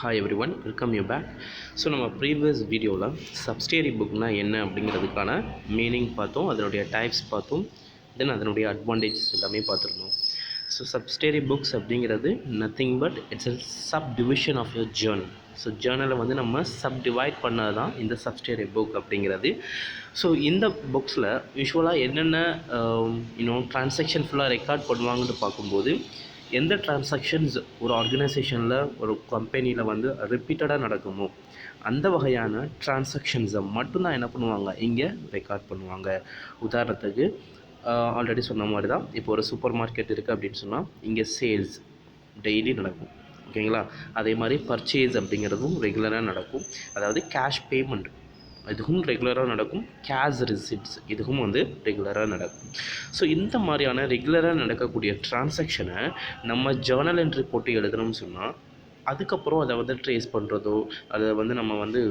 Hi everyone, welcome you back. So நம்ம previous வீடியோவில் subsidiary புக்னால் என்ன அப்படிங்கிறதுக்கான மீனிங் பார்த்தோம், அதனுடைய டைப்ஸ் பார்த்தோம், தென் அதனுடைய அட்வான்டேஜஸ் எல்லாமே பார்த்துருந்தோம். ஸோ சப்ஸ்டேரி புக்ஸ் அப்படிங்கிறது nothing but it's a subdivision of your journal. So ஜேர்னலை வந்து நம்ம சப் டிவைட் பண்ணது தான் இந்த சப்ஸ்டேரி புக் அப்படிங்கிறது. ஸோ இந்த புக்ஸில் யூஸ்வலாக என்னென்ன ட்ரான்சாக்ஷன் ஃபுல்லாக ரெக்கார்ட் பண்ணுவாங்கன்னு பார்க்கும்போது, எந்த ட்ரான்சாக்ஷன்ஸ் ஒரு ஆர்கனைசேஷனில் ஒரு கம்பெனியில் வந்து ரிப்பீட்டடாக நடக்குமோ அந்த வகையான ட்ரான்சாக்ஷன்ஸை மட்டும்தான் என்ன பண்ணுவாங்க, இங்கே ரெக்கார்ட் பண்ணுவாங்க. உதாரணத்துக்கு ஆல்ரெடி சொன்ன மாதிரி தான், இப்போ ஒரு சூப்பர் மார்க்கெட் இருக்குது அப்படின்னு சொன்னால் இங்கே சேல்ஸ் டெய்லி நடக்கும், ஓகேங்களா. அதே மாதிரி பர்ச்சேஸ் அப்படிங்கிறதும் ரெகுலராக நடக்கும், அதாவது கேஷ் பேமெண்ட் இதுவும் ரெகுலராக நடக்கும், கேஷ் ரிசிப்ட்ஸ் இதுவும் வந்து ரெகுலராக நடக்கும். ஸோ இந்த மாதிரியான ரெகுலராக நடக்கக்கூடிய ட்ரான்சாக்ஷனை நம்ம ஜேர்னல் என்ட்ரி போட்டு எழுதணும்னு சொன்னால், அதுக்கப்புறம் அதை வந்து ட்ரேஸ் பண்ணுறதோ, அதை வந்து நம்ம வந்து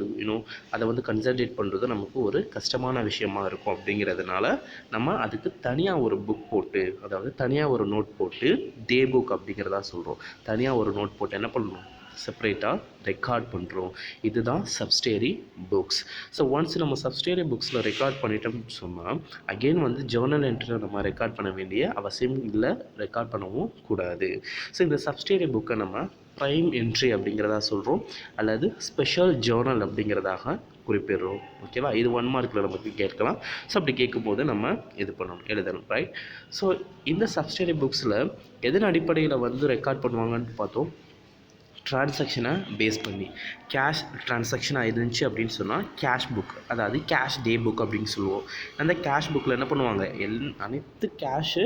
அதை வந்து கன்சன்ட்ரேட் பண்ணுறதோ நமக்கு ஒரு கஷ்டமான விஷயமா இருக்கும். அப்படிங்கிறதுனால நம்ம அதுக்கு தனியாக ஒரு புக் போட்டு, அதாவது தனியாக ஒரு நோட் போட்டு, டே புக் அப்படிங்கிறதா சொல்கிறோம், தனியாக ஒரு நோட் போட்டு என்ன பண்ணணும், செப்பரேட்டாக ரெக்கார்ட் பண்ணுறோம். இதுதான் சப்ஸ்டேரி புக்ஸ். ஸோ ஒன்ஸ் நம்ம சப்ஸ்டேரி புக்ஸில் ரெக்கார்ட் பண்ணிட்டோம்னு சொன்னால், அகெயின் வந்து ஜேர்னல் என்ட்ரியில் நம்ம ரெக்கார்ட் பண்ண வேண்டிய அவசியம் இல்லை, ரெக்கார்ட் பண்ணவும் கூடாது. ஸோ இந்த சப்ஸ்டேரி புக்கை நம்ம ப்ரைம் என்ட்ரி அப்படிங்கிறதா சொல்கிறோம், அல்லது ஸ்பெஷல் ஜேர்னல் அப்படிங்கிறதாக குறிப்பிடுறோம், ஓகேவா. இது 1 மார்க்கில் நமக்கு கேட்கலாம். ஸோ அப்படி கேட்கும்போது நம்ம இது பண்ணணும், எழுதணும், ரைட். ஸோ இந்த சப்ஸ்டேரி புக்ஸில் எதன் அடிப்படையில் வந்து ரெக்கார்ட் பண்ணுவாங்கன்னு பார்த்தோம், ட்ரான்சாக்ஷனை பேஸ் பண்ணி. கேஷ் ட்ரான்சாக்ஷனாக இருந்துச்சு அப்படின்னு சொன்னால் கேஷ் புக், அதாவது கேஷ் டே புக் அப்படின்னு சொல்லுவோம். அந்த கேஷ் புக்கில் என்ன பண்ணுவாங்க, அனைத்து கேஷு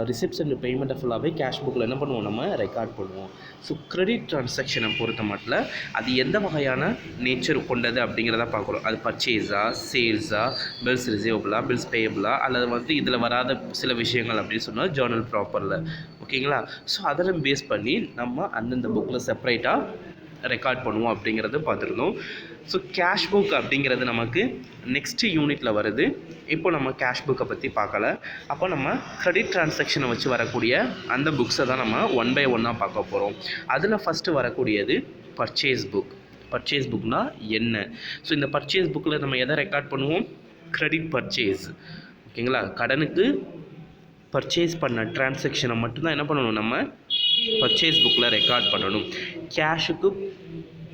ரிசிப்ட்ஸ் அண்ட் பேமெண்ட்டை ஃபுல்லாகவே கேஷ் புக்கில் என்ன பண்ணுவோம், நம்ம ரெக்கார்ட் பண்ணுவோம். ஸோ கிரெடிட் ட்ரான்சாக்ஷனை பொறுத்த மட்டும் அது எந்த வகையான நேச்சர் கொண்டது அப்படிங்கிறத பார்க்குறோம். அது பர்ச்சேஸா, சேல்ஸா, பில்ஸ் ரிசீவபிளா, பில்ஸ் பேயபிளா, அல்லது வந்து இதில் வராத சில விஷயங்கள் அப்படின்னு சொன்னால் ஜேர்னல் ப்ராப்பரில், ஓகேங்களா. ஸோ அதெல்லாம் பேஸ் பண்ணி நம்ம அந்தந்த புக்கில் செப்பரேட்டாக ரெக்கார்ட் பண்ணுவோம் அப்படிங்கிறது பார்த்துருந்தோம். ஸோ கேஷ் புக் அப்படிங்கிறது நமக்கு நெக்ஸ்ட்டு யூனிட்டில் வருது. இப்போ நம்ம கேஷ் புக்கை பற்றி பார்க்கல. அப்போ நம்ம கிரெடிட் ட்ரான்சாக்ஷனை வச்சு வரக்கூடிய அந்த புக்ஸை தான் நம்ம 1 by 1 பார்க்க போகிறோம். அதில் ஃபஸ்ட்டு வரக்கூடியது பர்ச்சேஸ் புக். பர்ச்சேஸ் புக்னால் என்ன? ஸோ இந்த பர்ச்சேஸ் புக்கில் நம்ம எதை ரெக்கார்ட் பண்ணுவோம், கிரெடிட் பர்ச்சேஸ், ஓகேங்களா. கடனுக்கு பர்ச்சேஸ் பண்ண ட்ரான்சாக்ஷனை மட்டும்தான் என்ன பண்ணணும், நம்ம பர்ச்சேஸ் புக்கில் ரெக்கார்ட் பண்ணணும். கேஷுக்கு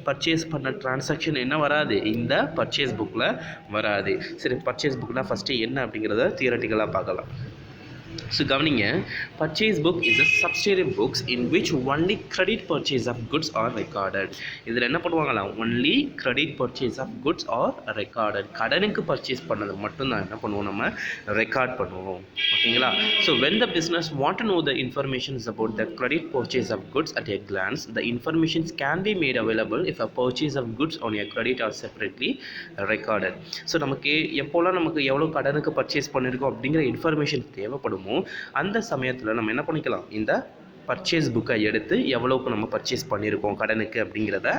பர்ச்சேஸ் பண்ண ட்ரான்சாக்ஷன் என்ன வராது, இந்த பர்ச்சேஸ் புக்கில் வராது. சரி, பர்ச்சேஸ் புக்னால் ஃபஸ்ட்டு என்ன அப்படிங்கிறத தியரட்டிக்கலாக பார்க்கலாம். ஸோ கவனிங்க, purchase book is a subsidiary books in which only credit purchase of goods are recorded. இதில் என்ன பண்ணுவாங்களாம், only credit purchase of goods are recorded. கடனுக்கு பர்ச்சேஸ் பண்ணது மட்டும்தான் என்ன பண்ணுவோம், நம்ம ரெக்கார்ட் பண்ணுவோம், ஓகேங்களா. So when the business want to know the information about the credit purchase of goods at a glance, the information can be made available if a purchase of goods on a credit are separately recorded. So நமக்கு எப்போல்லாம் நமக்கு எவ்வளோ கடனுக்கு purchase பண்ணியிருக்கோம் அப்படிங்கிற information தேவைப்படுமோ அந்த சமயத்தில் நம்ம என்ன பண்ணிக்கலாம், இந்த பர்ச்சேஸ் புக்கை எடுத்து எவ்வளோக்கு நம்ம பர்ச்சேஸ் பண்ணியிருக்கோம் கடனுக்கு அப்படிங்கிறத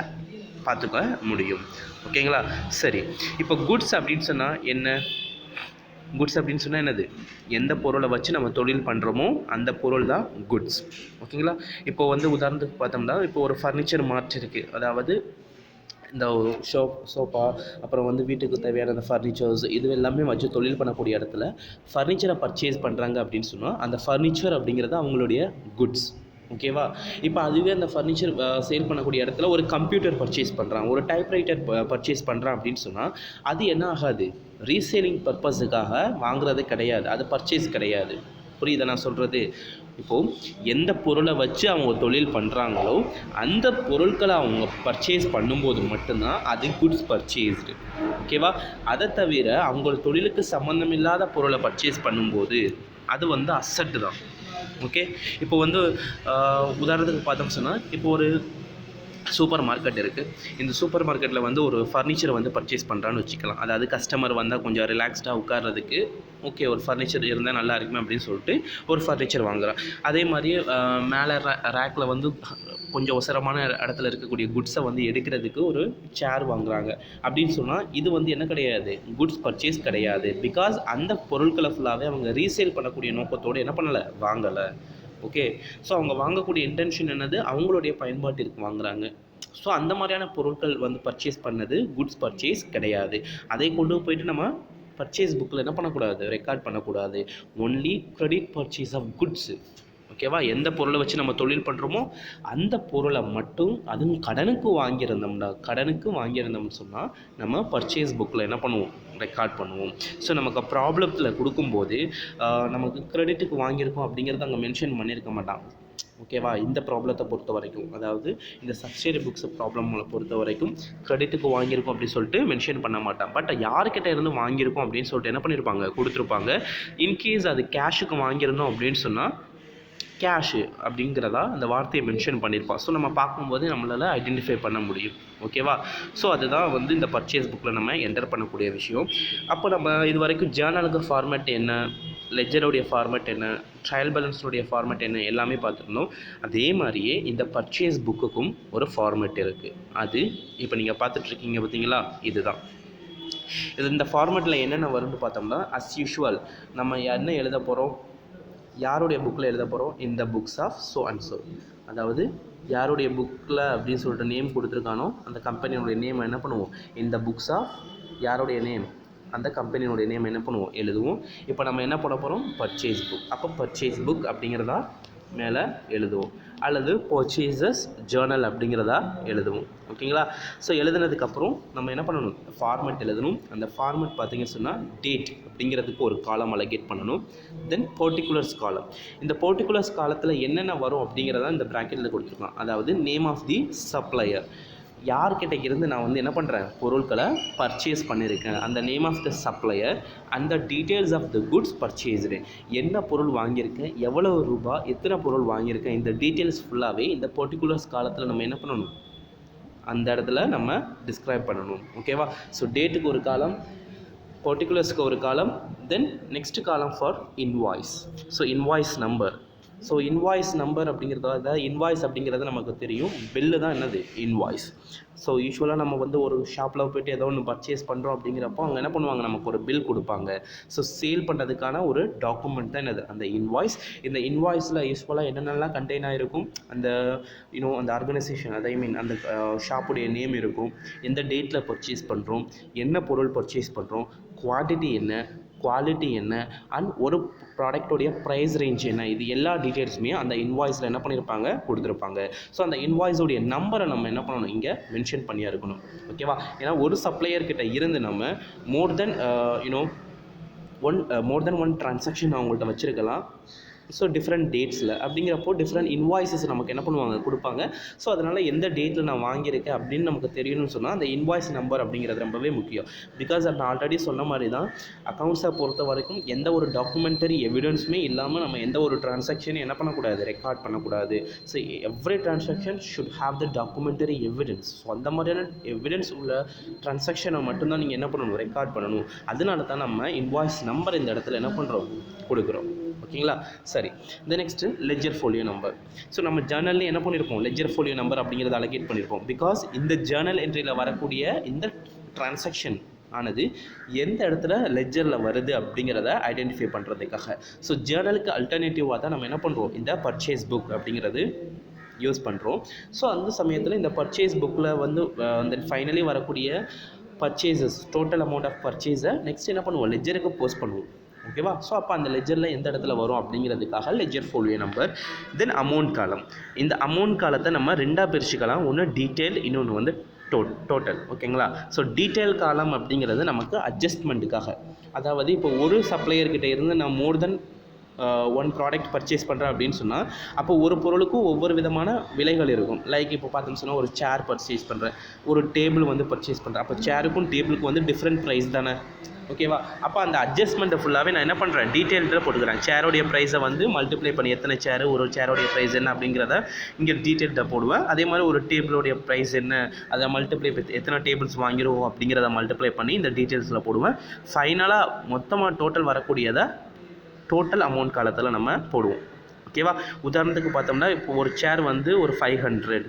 பார்த்துக்க முடியும், ஓகேங்களா. சரி, இப்போ குட்ஸ் அப்படின்னு சொன்னால் என்ன, குட்ஸ் அப்படின்னு சொன்னால் என்னது, எந்த பொருளை வச்சு நம்ம தொழில் பண்ணுறோமோ அந்த பொருள் தான் குட்ஸ், ஓகேங்களா. இப்போ வந்து உதாரணத்துக்கு பார்த்தோம்னா, இப்போ ஒரு ஃபர்னிச்சர் மார்ட் இருக்குது, அதாவது இந்த சோஃபா, அப்புறம் வந்து வீட்டுக்கு தேவையான அந்த ஃபர்னிச்சர்ஸ் இது எல்லாமே வச்சு தொழில் பண்ணக்கூடிய இடத்துல ஃபர்னிச்சரை பர்ச்சேஸ் பண்ணுறாங்க அப்படின்னு சொன்னால் அந்த ஃபர்னிச்சர் அப்படிங்கிறது அவங்களுடைய குட்ஸ், ஓகேவா. இப்போ அதுவே அந்த ஃபர்னிச்சர் சேல் பண்ணக்கூடிய இடத்துல ஒரு கம்ப்யூட்டர் பர்ச்சேஸ் பண்ணுறான், ஒரு டைப்ரைட்டர் பர்ச்சேஸ் பண்ணுறான் அப்படின்னு சொன்னால் அது என்ன ஆகாது, ரீசேலிங் பர்பஸுக்காக வாங்குறது கிடையாது, அது பர்ச்சேஸ் கிடையாது. புரியுதா நான் சொல்கிறது? இப்போது எந்த பொருளை வச்சு அவங்க தொழில் பண்ணுறாங்களோ அந்த பொருட்களை அவங்க பர்ச்சேஸ் பண்ணும்போது மட்டும்தான் அது குட்ஸ் பர்ச்சேஸ்டு, ஓகேவா. அதை தவிர அவங்களோட தொழிலுக்கு சம்மந்தம் இல்லாத பொருளை பர்ச்சேஸ் பண்ணும்போது அது வந்து அசட்டு தான், ஓகே. இப்போ வந்து உதாரணத்துக்கு பார்த்தோம்னு சொன்னால், இப்போ ஒரு சூப்பர் மார்க்கெட் இருக்குது. இந்த சூப்பர் மார்க்கெட்டில் வந்து ஒரு ஃபர்னிச்சரை வந்து பர்ச்சேஸ் பண்ணுறான்னு வச்சுக்கலாம். அதாவது கஸ்டமர் வந்தால் கொஞ்சம் ரிலாக்ஸ்டாக உட்கார்றதுக்கு ஓகே ஒரு ஃபர்னிச்சர் இருந்தால் நல்லா இருக்குமே அப்படின்னு சொல்லிட்டு ஒரு ஃபர்னிச்சர் வாங்குகிறான். அதே மாதிரி மேலே ரேக்கில் வந்து கொஞ்சம் அவசரமான இடத்துல இருக்கக்கூடிய குட்ஸை வந்து எடுக்கிறதுக்கு ஒரு சேர் வாங்குறாங்க அப்படின்னு சொன்னால் இது வந்து என்ன கிடையாது, குட்ஸ் பர்ச்சேஸ் கிடையாது. பிகாஸ் அந்த பொருட்களை ஃபுல்லாகவே அவங்க ரீசேல் பண்ணக்கூடிய நோக்கத்தோடு என்ன பண்ணலை, வாங்கலை, ஓகே. ஸோ அவங்க வாங்கக்கூடிய இன்டென்ஷன் என்னது, அவங்களுடைய பயன்பாட்டிற்கு வாங்குறாங்க. ஸோ அந்த மாதிரியான பொருட்கள் வந்து பர்ச்சேஸ் பண்ணது குட்ஸ் பர்ச்சேஸ் கிடையாது. அதை கொண்டு போயிட்டு நம்ம பர்ச்சேஸ் புக்கில் என்ன பண்ணக்கூடாது, ரெக்கார்ட் பண்ணக்கூடாது. Only credit purchase of goods. ஓகேவா? எந்த பொருளை வச்சு நம்ம தொழில் பண்ணுறோமோ அந்த பொருளை மட்டும், அதுவும் கடனுக்கு வாங்கியிருந்தோம்னு சொன்னால் நம்ம பர்ச்சேஸ் புக்கில் என்ன பண்ணுவோம், ரெக்கார்ட் பண்ணுவோம். ஸோ நமக்கு ப்ராப்ளத்தில் கொடுக்கும்போது நமக்கு கிரெடிட்டுக்கு வாங்கியிருக்கோம் அப்படிங்கிறத அங்கே மென்ஷன் பண்ணியிருக்க மாட்டான். ஓகேவா? இந்த ப்ராப்ளத்தை பொறுத்த வரைக்கும், அதாவது இந்த சப்சிடரி புக்ஸ் ப்ராப்ளங்களை பொறுத்த வரைக்கும் கிரெடிட்டுக்கு வாங்கியிருக்கோம் அப்படின்னு சொல்லிட்டு மென்ஷன் பண்ண மாட்டான். பட் யார்கிட்ட இருந்து வாங்கியிருக்கோம் அப்படின்னு சொல்லிட்டு என்ன பண்ணியிருப்பாங்க, கொடுத்துருப்பாங்க. இன்கேஸ் அது கேஷுக்கு வாங்கியிருந்தோம் அப்படின்னு சொன்னால் கேஷு அப்படிங்கிறதா அந்த வார்த்தையை மென்ஷன் பண்ணியிருப்பான். ஸோ நம்ம பார்க்கும்போது நம்மளால் ஐடென்டிஃபை பண்ண முடியும். ஓகேவா? ஸோ அதுதான் வந்து இந்த பர்ச்சேஸ் புக்கில் நம்ம என்டர் பண்ணக்கூடிய விஷயம். அப்போ நம்ம இது வரைக்கும் ஜேர்னலுக்கு ஃபார்மேட் என்ன, லெஜருடைய ஃபார்மேட் என்ன, ட்ரையல் பேலன்ஸுடைய ஃபார்மேட் என்ன எல்லாமே பார்த்துருந்தோம். அதே மாதிரியே இந்த பர்ச்சேஸ் புக்குக்கும் ஒரு ஃபார்மேட் இருக்குது. அது இப்போ நீங்கள் பார்த்துட்ருக்கீங்க பார்த்தீங்களா, இதுதான். இந்த ஃபார்மேட்டில் என்னென்ன வரும்னு பார்த்தோம்னா, அஸ் யூஷுவல் நம்ம என்ன எழுத போகிறோம், யாருடைய புக்கில் எழுத போகிறோம், இந்த books of so and so. அதாவது யாருடைய புக்கில் அப்படின்னு சொல்லிட்டு நேம் கொடுத்துருக்கானோ அந்த கம்பெனியோடைய நேம் என்ன பண்ணுவோம், இந்த புக்ஸ் ஆஃப் யாருடைய நேம், அந்த கம்பெனியோடைய நேம் என்ன பண்ணுவோம், எழுதுவோம். இப்போ நம்ம என்ன பண்ண போகிறோம், பர்ச்சேஸ் புக். அப்போ பர்ச்சேஸ் புக் அப்படிங்கிறதா மேலே எழுதுவோம், அல்லது பர்ச்சேசஸ் ஜேர்னல் அப்படிங்கிறதா எழுதுவோம். ஓகேங்களா? ஸோ எழுதுனதுக்கப்புறம் நம்ம என்ன பண்ணணும், ஃபார்மேட் எழுதணும். அந்த ஃபார்மேட் பார்த்திங்கன்னு சொன்னால் டேட் அப்படிங்கிறதுக்கு ஒரு காலம் அலோகேட் பண்ணணும். தென் பர்டிகுலர்ஸ் காலம். இந்த பர்டிகுலர்ஸ் காலத்தில் என்னென்ன வரும் அப்படிங்கிறத இந்த ப்ராக்கெட்டில் கொடுத்துருக்கலாம். அதாவது நேம் ஆஃப் தி சப்ளையர், யார்கிட்ட இருந்து நான் வந்து என்ன பண்ணுறேன், பொருட்களை பர்ச்சேஸ் பண்ணியிருக்கேன், அந்த நேம் ஆஃப் த சப்ளையர், அந்த details of the goods purchased, என்ன பொருள் வாங்கியிருக்கேன், எவ்வளவு ரூபாய், எத்தனை பொருள் வாங்கியிருக்கேன், இந்த டீட்டெயில்ஸ் ஃபுல்லாகவே இந்த பர்டிகுலர்ஸ் காலத்தில் நம்ம என்ன பண்ணணும், அந்த இடத்துல நம்ம டிஸ்கிரைப் பண்ணணும். ஓகேவா? ஸோ டேட்டுக்கு ஒரு காலம், பர்டிகுலர்ஸ்க்கு ஒரு காலம், தென் நெக்ஸ்ட் காலம் for invoice. So invoice number. So invoice number அப்படிங்கிறத, இன்வாய்ஸ் அப்படிங்கிறது நமக்கு தெரியும், பில்லு தான் என்னது, இன்வாய்ஸ். ஸோ யூஸ்வலாக நம்ம வந்து ஒரு ஷாப்பில் போய்ட்டு ஏதோ ஒன்று பர்ச்சேஸ் பண்ணுறோம் அப்படிங்கிறப்போ அவங்க என்ன பண்ணுவாங்க, நமக்கு ஒரு பில் கொடுப்பாங்க. ஸோ சேல் பண்ணுறதுக்கான ஒரு டாக்குமெண்ட் தான் என்னது, அந்த இன்வாய்ஸ். இந்த இன்வாய்ஸில் யூஸ்வலாக என்னென்னலாம் கண்டெயின் ஆகிருக்கும், அந்த அந்த ஆர்கனைசேஷன், ஐ மீன் அந்த ஷாப்புடைய நேம் இருக்கும், எந்த டேட்டில் பர்ச்சேஸ் பண்ணுறோம், என்ன பொருள் பர்ச்சேஸ் பண்ணுறோம், குவான்டிட்டி என்ன, குவாலிட்டி என்ன, அண்ட் ஒரு ப்ராடக்டோடைய ப்ரைஸ் ரேஞ்ச் என்ன, இது எல்லா டீட்டெயில்ஸுமே அந்த இன்வாய்ஸில் என்ன பண்ணியிருப்பாங்க, கொடுத்துருப்பாங்க. ஸோ அந்த இன்வாய்ஸோடைய நம்பரை நம்ம என்ன பண்ணணும், இங்கே மென்ஷன் பண்ணியா இருக்கணும். ஓகேவா? ஏன்னா ஒரு சப்ளையர்கிட்ட இருந்து நம்ம மோர் தென் ஒன் ட்ரான்சாக்ஷன் அவங்கள்ட்ட வச்சுருக்கலாம். ஸோ டிஃப்ரெண்ட் டேட்ஸில் அப்படிங்கிறப்போ டிஃப்ரெண்ட் இன்வாய்ஸஸ் நமக்கு என்ன பண்ணுவாங்க, கொடுப்பாங்க. ஸோ அதனால் எந்த டேட்டில் நான் வாங்கியிருக்கேன் அப்படின்னு நமக்கு தெரியணும்னு சொன்னால் அந்த இன்வாய்ஸ் நம்பர் அப்படிங்கிறது ரொம்பவே முக்கியம். பிகாஸ் நான் ஆல்ரெடி சொன்ன மாதிரி தான், அக்கௌண்ட்ஸை பொறுத்த வரைக்கும் எந்த ஒரு டாக்குமெண்டரி எவிடன்ஸுமே இல்லாமல் நம்ம எந்த ஒரு ட்ரான்சாக்ஷனையும் என்ன பண்ணக்கூடாது, ரெக்கார்ட் பண்ணக்கூடாது. So every transaction should have the documentary evidence. So அந்த மாதிரியான எவிடன்ஸ் உள்ள ட்ரான்சாக்ஷனை மட்டும்தான் நீங்கள் என்ன பண்ணணும், ரெக்கார்ட் பண்ணணும். அதனால தான் நம்ம இன்வாய்ஸ் நம்பர் இந்த இடத்துல என்ன பண்ணுறோம், கொடுக்குறோம். ஓகேங்களா? சரி. இந்த next ledger folio number. So நம்ம ஜேர்னலில் என்ன பண்ணியிருப்போம், லெஜர் ஃபோலியோ நம்பர் அப்படிங்கிறத அலோகேட் பண்ணியிருப்போம். பிகாஸ் இந்த ஜேர்னல் என்ட்ரியில் வரக்கூடிய இந்த டிரான்சாக்ஷன் ஆனது எந்த இடத்துல லெஜரில் வருது அப்படிங்கிறத ஐடென்டிஃபை பண்ணுறதுக்காக. ஸோ ஜேர்னலுக்கு அல்டர்னேட்டிவாக தான் நம்ம என்ன பண்ணுறோம், இந்த பர்ச்சேஸ் புக் அப்படிங்கிறது யூஸ் பண்ணுறோம். ஸோ அந்த சமயத்தில் இந்த பர்ச்சேஸ் புக்கில் வந்து தென் ஃபைனலி வரக்கூடிய பர்ச்சேசஸ், டோட்டல் அமௌண்ட் ஆஃப் பர்ச்சேஸை நெக்ஸ்ட் என்ன பண்ணுவோம், லெஜருக்கு போஸ்ட் பண்ணுவோம். ஓகேவா? ஸோ அப்போ அந்த லெஜரில் எந்த இடத்துல வரும் அப்படிங்கிறதுக்காக லெஜர் ஃபோலியோ நம்பர். தென் அமௌண்ட் காலம். இந்த அமௌண்ட் காலத்தை நம்ம ரெண்டாக பிரிச்சுக்கலாம். ஒன்று டீட்டெயில், இன்னொன்று வந்து டோட்டல். ஓகேங்களா? ஸோ டீட்டெயில் காலம் அப்படிங்கிறது நமக்கு அட்ஜஸ்ட்மெண்ட்டுக்காக. அதாவது இப்போ ஒரு சப்ளையர்கிட்ட இருந்து நான் மோர் தென் ஒன் ப்ராடக்ட் பர்ச்சேஸ் பண்ணுறேன் அப்படின்னு சொன்னால், அப்போ ஒரு பொருளுக்கும் ஒவ்வொரு விதமான விலைகள் இருக்கும். லைக் இப்போ பார்த்தோம்னு சொன்னால் ஒரு சேர் பர்ச்சேஸ் பண்ணுறேன், ஒரு டேபிள் வந்து பர்ச்சேஸ் பண்ணுறேன். அப்போ சேருக்கும் டேபிளுக்கும் வந்து டிஃப்ரெண்ட் ப்ரைஸ் தானே. ஓகேவா? அப்போ அந்த அட்ஜஸ்ட்மெண்ட்டை ஃபுல்லாகவே நான் என்ன பண்ணுறேன், டீட்டெயில்டில் போட்டுக்கிறேன். சேரோடைய ப்ரைஸை வந்து மல்டிப்ளை பண்ணி எத்தனை சேர், ஒரு சேரோடைய ப்ரைஸ் என்ன அப்படிங்கிறத இங்கே டீட்டெயில்டாக போடுவேன். அதே மாதிரி ஒரு டேபிளோடைய ப்ரைஸ் என்ன, அதை மல்டிப்ளை எத்தனை டேபிள்ஸ் வாங்கிடுவோம் அப்படிங்கிறத மல்டிப்ளை பண்ணி இந்த டீட்டெயில்ஸில் போடுவேன். ஃபைனலாக மொத்தமாக டோட்டல் வரக்கூடியதை டோட்டல் அமௌண்ட் காலத்தில் நம்ம போடுவோம். ஓகேவா? உதாரணத்துக்கு பார்த்தோம்னா இப்போ ஒரு சேர் வந்து ஒரு 500,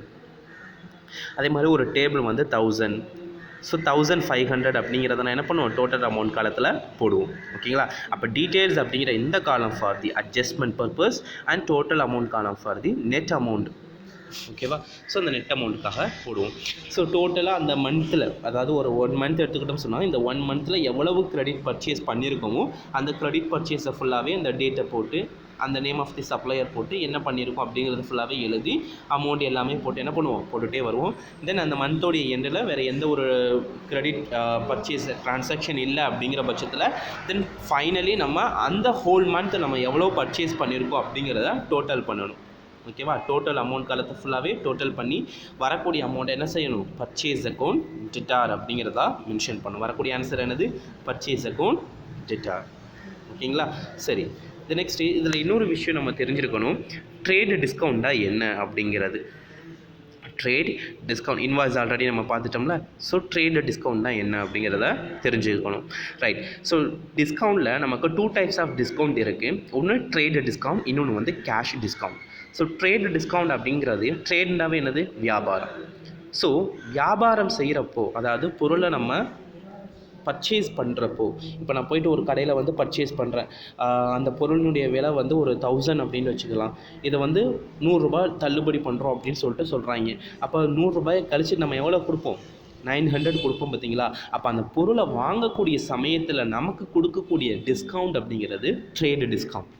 அதே மாதிரி ஒரு டேபிள் வந்து 1000. ஸோ 1500 அப்படிங்கிறத நான் என்ன பண்ணுவோம், டோட்டல் அமௌண்ட் காலத்தில் போடுவோம். ஓகேங்களா? அப்போ டீட்டெயில்ஸ் அப்படிங்கிற இந்த காலம் for the adjustment purpose and total amount காலம் ஃபார் தி நெட் அமௌண்ட். ஓகேவா. ஸோ அந்த நெட் அமௌண்ட்டுக்காக போடுவோம். ஸோ டோட்டலாக அந்த மந்தில், அதாவது ஒரு 1 மந்த் எடுத்துக்கிட்டோம்னு சொன்னால், இந்த 1 மந்தில் எவ்வளவு கிரெடிட் பர்ச்சேஸ் பண்ணியிருக்கோமோ அந்த கிரெடிட் பர்ச்சேஸை ஃபுல்லாகவே அந்த டேட்டை போட்டு, அந்த நேம் ஆஃப் தி சப்ளையர் போட்டு என்ன பண்ணியிருக்கோம் அப்படிங்கிறது ஃபுல்லாகவே எழுதி அமௌண்ட் எல்லாமே போட்டு என்ன பண்ணுவோம், போட்டுகிட்டே வருவோம். தென் அந்த மந்தோடைய எண்டில் வேறு எந்த ஒரு கிரெடிட் பர்ச்சேஸ் ட்ரான்சாக்ஷன் இல்லை அப்படிங்கிற பட்சத்தில் தென் ஃபைனலி நம்ம அந்த ஹோல் மந்த் நம்ம எவ்வளோ பர்ச்சேஸ் பண்ணியிருக்கோம் அப்படிங்கிறத டோட்டல் பண்ணணும். ஓகேவா. டோட்டல் அமௌண்ட் காலத்தை ஃபுல்லாகவே டோட்டல் பண்ணி வரக்கூடிய அமௌண்ட் என்ன செய்யணும், பர்ச்சேஸ் அக்கௌண்ட் டெட்டார் அப்படிங்கிறதா மென்ஷன் பண்ணணும். வரக்கூடிய ஆன்சர் என்னது, பர்ச்சேஸ் அக்கௌண்ட் டெட்டார். ஓகேங்களா. சரி, இது நெக்ஸ்ட்டு இதில் இன்னொரு விஷயம் நம்ம தெரிஞ்சிருக்கணும், ட்ரேடு டிஸ்கவுண்ட்டாக என்ன அப்படிங்கிறது. ட்ரேட் டிஸ்கவுண்ட் இன்வாய்ஸ் ஆல்ரெடி நம்ம பார்த்துட்டோம்ல. ஸோ ட்ரேடு டிஸ்கவுண்ட்னா என்ன அப்படிங்கிறத தெரிஞ்சுக்கணும். ரைட். ஸோ டிஸ்கவுண்ட்டில் நமக்கு 2 டைப்ஸ் ஆஃப் டிஸ்கவுண்ட் இருக்குது. ஒன்று ட்ரேடு டிஸ்கவுண்ட், இன்னொன்று வந்து cash discount. So trade discount அப்படிங்கிறது, ட்ரேட்னாவே என்னது, வியாபாரம். ஸோ வியாபாரம் செய்கிறப்போ, அதாவது பொருளை நம்ம பர்ச்சேஸ் பண்ணுறப்போ, இப்போ நான் போய்ட்டு ஒரு கடையில் வந்து பர்ச்சேஸ் பண்ணுறேன், அந்த பொருளினுடைய விலை வந்து ஒரு 1000 அப்படின்னு வச்சுக்கலாம். இதை வந்து 100 ரூபாய் தள்ளுபடி பண்ணுறோம் அப்படின்னு சொல்லிட்டு சொல்கிறாங்க. அப்போ 100 ரூபாயை கழிச்சு நம்ம எவ்வளோ கொடுப்போம், 900 கொடுப்போம் பார்த்தீங்களா. அப்போ அந்த பொருளை வாங்கக்கூடிய சமயத்தில் நமக்கு கொடுக்கக்கூடிய டிஸ்கவுண்ட் அப்படிங்கிறது ட்ரேடு டிஸ்கவுண்ட்.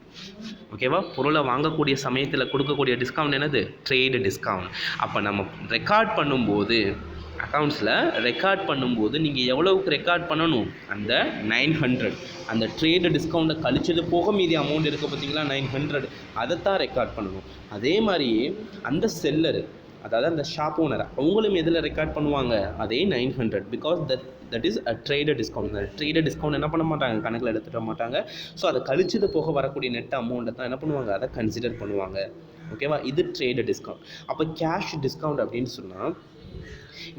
ஓகேவா. பொருளை வாங்கக்கூடிய சமயத்தில் கொடுக்கக்கூடிய டிஸ்கவுண்ட் என்னது, ட்ரேடு டிஸ்கவுண்ட். அப்போ நம்ம ரெக்கார்ட் பண்ணும்போது, அக்கௌண்ட்ஸில் ரெக்கார்ட் பண்ணும்போது நீங்கள் எவ்வளவுக்கு ரெக்கார்ட் பண்ணணும், அந்த 900, அந்த ட்ரேடு டிஸ்கவுண்ட்டை கழிச்சது போக மீதி அமௌண்ட் இருக்குது பார்த்தீங்களா 900, அதைத்தான் ரெக்கார்ட் பண்ணணும். அதே மாதிரியே அந்த செல்லரு, அதாவது அந்த ஷாப் ஓனர், அவங்களும் எதில் ரெக்கார்ட் பண்ணுவாங்க, அதே 900, because that is a trade discount. அந்த ட்ரேடு டிஸ்கவுண்ட் என்ன பண்ண மாட்டாங்க, கணக்கில் எடுத்துகிட மாட்டாங்க. ஸோ அதை கழிச்சது போக வரக்கூடிய நெட் அமௌண்ட்டை தான் என்ன பண்ணுவாங்க, அதை கன்சிடர் பண்ணுவாங்க. ஓகேவா. இது ட்ரேடு டிஸ்கவுண்ட். அப்போ கேஷ் டிஸ்கவுண்ட் அப்படின்னு சொன்னால்,